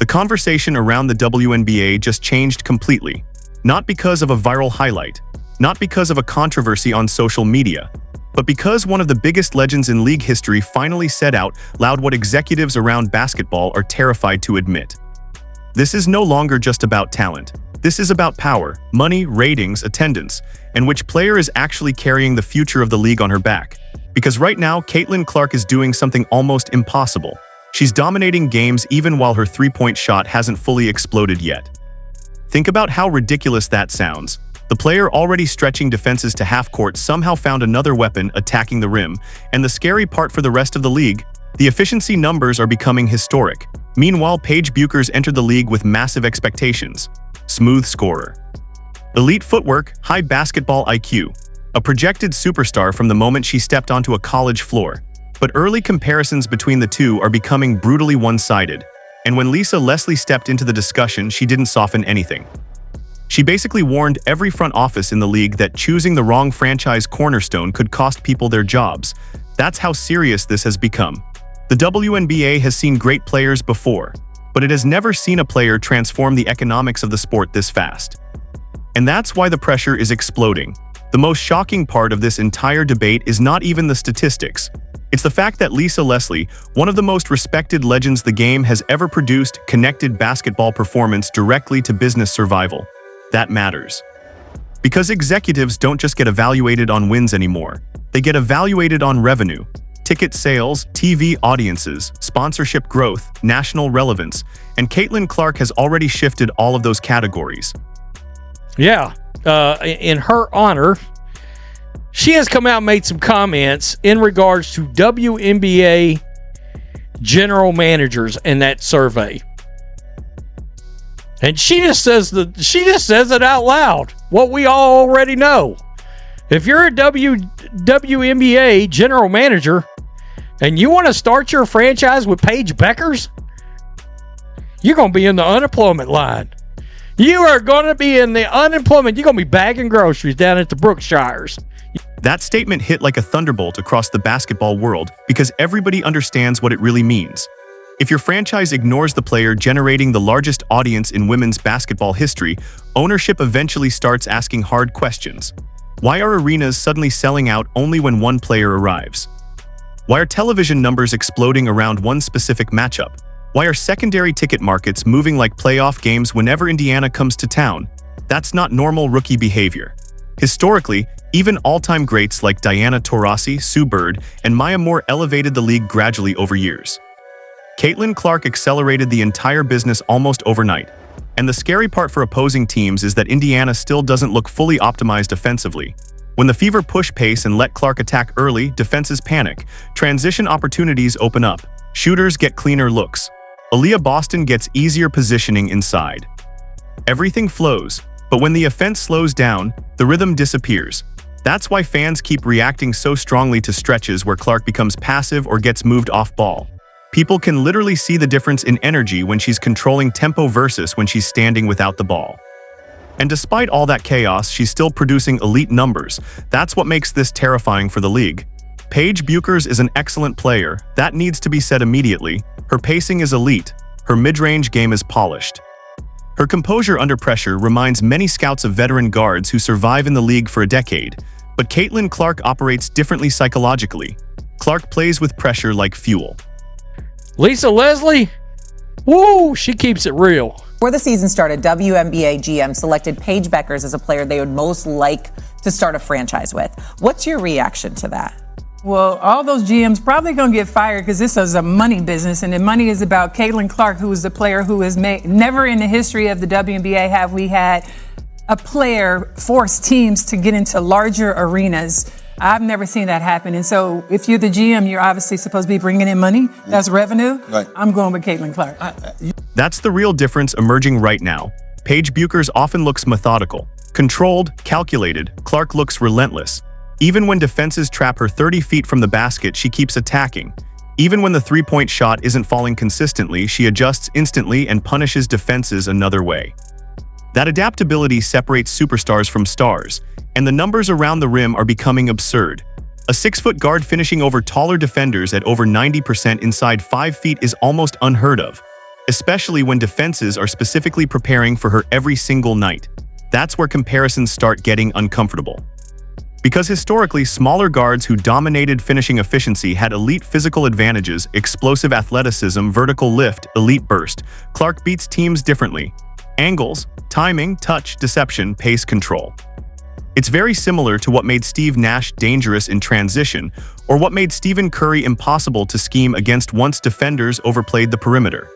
The conversation around the WNBA just changed completely. Not because of a viral highlight, not because of a controversy on social media, but because one of the biggest legends in league history finally said out loud what executives around basketball are terrified to admit. This is no longer just about talent. This is about power, money, ratings, attendance, and which player is actually carrying the future of the league on her back. Because right now, Caitlin Clark is doing something almost impossible. She's dominating games even while her three-point shot hasn't fully exploded yet. Think about how ridiculous that sounds. The player already stretching defenses to half-court somehow found another weapon attacking the rim, and the scary part for the rest of the league, the efficiency numbers are becoming historic. Meanwhile, Paige Bueckers entered the league with massive expectations. Smooth scorer. Elite footwork, high basketball IQ. A projected superstar from the moment she stepped onto a college floor. But early comparisons between the two are becoming brutally one-sided. And when Lisa Leslie stepped into the discussion, she didn't soften anything. She basically warned every front office in the league that choosing the wrong franchise cornerstone could cost people their jobs. That's how serious this has become. The WNBA has seen great players before, but it has never seen a player transform the economics of the sport this fast. And that's why the pressure is exploding. The most shocking part of this entire debate is not even the statistics. It's the fact that Lisa Leslie, one of the most respected legends the game has ever produced, connected basketball performance directly to business survival. That matters. Because executives don't just get evaluated on wins anymore. They get evaluated on revenue. Ticket sales, TV audiences, sponsorship growth, national relevance, and Caitlin Clark has already shifted all of those categories. Yeah, in her honor, she has come out and made some comments in regards to WNBA general managers in that survey. And she just says it out loud, what we all already know. If you're a WNBA general manager and you want to start your franchise with Paige Bueckers, you're going to be in the unemployment line. You are going to be in the unemployment. You're going to be bagging groceries down at the Brookshires. That statement hit like a thunderbolt across the basketball world because everybody understands what it really means. If your franchise ignores the player generating the largest audience in women's basketball history, ownership eventually starts asking hard questions. Why are arenas suddenly selling out only when one player arrives? Why are television numbers exploding around one specific matchup? Why are secondary ticket markets moving like playoff games whenever Indiana comes to town? That's not normal rookie behavior. Historically, even all-time greats like Diana Taurasi, Sue Bird, and Maya Moore elevated the league gradually over years. Caitlin Clark accelerated the entire business almost overnight. And the scary part for opposing teams is that Indiana still doesn't look fully optimized offensively. When the Fever push pace and let Clark attack early, defenses panic. Transition opportunities open up. Shooters get cleaner looks. Aaliyah Boston gets easier positioning inside. Everything flows, but when the offense slows down, the rhythm disappears. That's why fans keep reacting so strongly to stretches where Clark becomes passive or gets moved off ball. People can literally see the difference in energy when she's controlling tempo versus when she's standing without the ball. And despite all that chaos, she's still producing elite numbers. That's what makes this terrifying for the league. Paige Bueckers is an excellent player. That needs to be said immediately. Her pacing is elite. Her mid-range game is polished. Her composure under pressure reminds many scouts of veteran guards who survive in the league for a decade. But Caitlin Clark operates differently psychologically. Clark plays with pressure like fuel. Lisa Leslie, woo, she keeps it real. Before the season started, WNBA GM selected Paige Bueckers as a player they would most like to start a franchise with. What's your reaction to that? Well, all those GMs probably going to get fired because this is a money business, and the money is about Caitlin Clark, who is the player who has made, never in the history of the WNBA have we had a player force teams to get into larger arenas. I've never seen that happen. And so if you're the GM, you're obviously supposed to be bringing in money. That's revenue. Right. I'm going with Caitlin Clark. That's the real difference emerging right now. Paige Bueckers often looks methodical, controlled, calculated. Clark looks relentless. Even when defenses trap her 30 feet from the basket, she keeps attacking. Even when the three-point shot isn't falling consistently, she adjusts instantly and punishes defenses another way. That adaptability separates superstars from stars, and the numbers around the rim are becoming absurd. A 6-foot guard finishing over taller defenders at over 90% inside 5 feet is almost unheard of. especially when defenses are specifically preparing for her every single night. That's where comparisons start getting uncomfortable. Because historically, smaller guards who dominated finishing efficiency had elite physical advantages, explosive athleticism, vertical lift, elite burst. Clark beats teams differently. Angles, timing, touch, deception, pace control. It's very similar to what made Steve Nash dangerous in transition, or what made Stephen Curry impossible to scheme against once defenders overplayed the perimeter.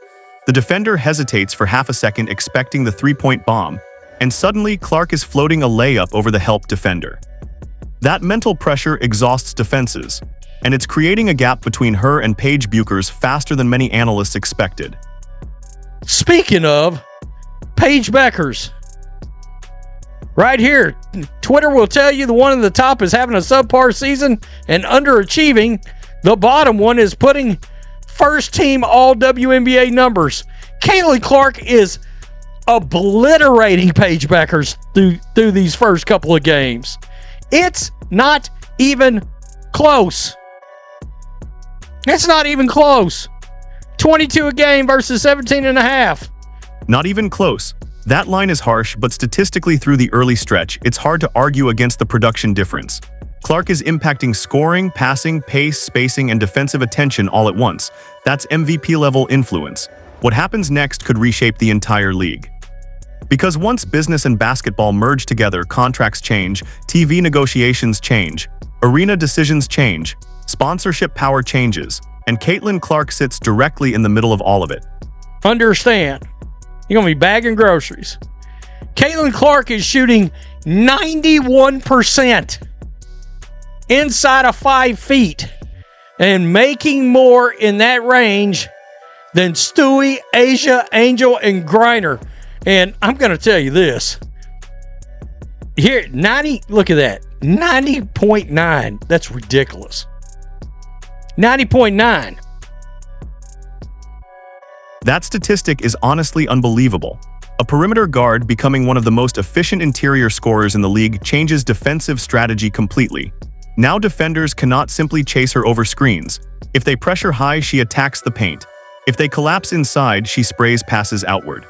The defender hesitates for half a second expecting the three-point bomb, and suddenly Clark is floating a layup over the help defender. That mental pressure exhausts defenses, and it's creating a gap between her and Paige Bueckers faster than many analysts expected. Speaking of, Paige Bueckers. Right here, Twitter will tell you the one at the top is having a subpar season and underachieving. The bottom one is putting first-team All-WNBA numbers. Caitlin Clark is obliterating Paige Bueckers through these first couple of games. It's not even close. It's not even close. 22 a game versus 17 and a half. Not even close. That line is harsh, but statistically through the early stretch, it's hard to argue against the production difference. Clark is impacting scoring, passing, pace, spacing, and defensive attention all at once. That's MVP-level influence. What happens next could reshape the entire league. Because once business and basketball merge together, contracts change, TV negotiations change, arena decisions change, sponsorship power changes, and Caitlin Clark sits directly in the middle of all of it. Understand, you're going to be bagging groceries. Caitlin Clark is shooting 91% inside of 5 feet and making more in that range than Stewie, Asia, Angel, and Griner. And I'm going to tell you this. Here, 90, look at that. 90.9. That's ridiculous. 90.9. That statistic is honestly unbelievable. A perimeter guard becoming one of the most efficient interior scorers in the league changes defensive strategy completely. Now defenders cannot simply chase her over screens. If they pressure high, she attacks the paint. If they collapse inside, she sprays passes outward.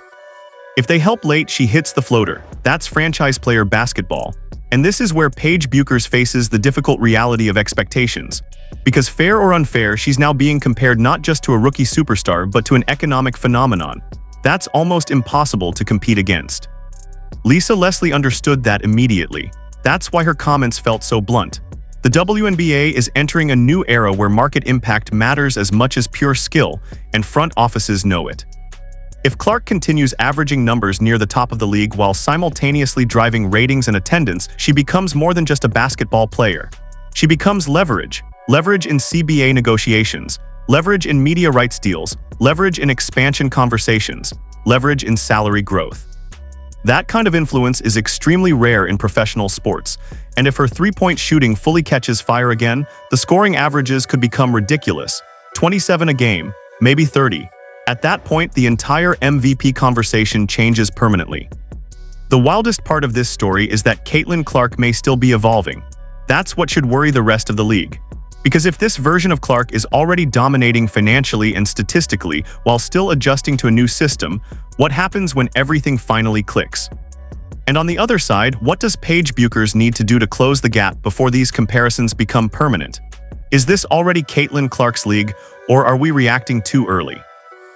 If they help late, she hits the floater. That's franchise player basketball. And this is where Paige Bueckers faces the difficult reality of expectations. Because fair or unfair, she's now being compared not just to a rookie superstar, but to an economic phenomenon. That's almost impossible to compete against. Lisa Leslie understood that immediately. That's why her comments felt so blunt. The WNBA is entering a new era where market impact matters as much as pure skill, and front offices know it. If Clark continues averaging numbers near the top of the league while simultaneously driving ratings and attendance, she becomes more than just a basketball player. She becomes leverage. Leverage in CBA negotiations, leverage in media rights deals, leverage in expansion conversations, leverage in salary growth. That kind of influence is extremely rare in professional sports, and if her three-point shooting fully catches fire again, the scoring averages could become ridiculous. 27 a game, maybe 30. At that point, the entire MVP conversation changes permanently. The wildest part of this story is that Caitlin Clark may still be evolving. That's what should worry the rest of the league. Because if this version of Clark is already dominating financially and statistically while still adjusting to a new system, what happens when everything finally clicks? And on the other side, what does Paige Bueckers need to do to close the gap before these comparisons become permanent? Is this already Caitlin Clark's league, or are we reacting too early?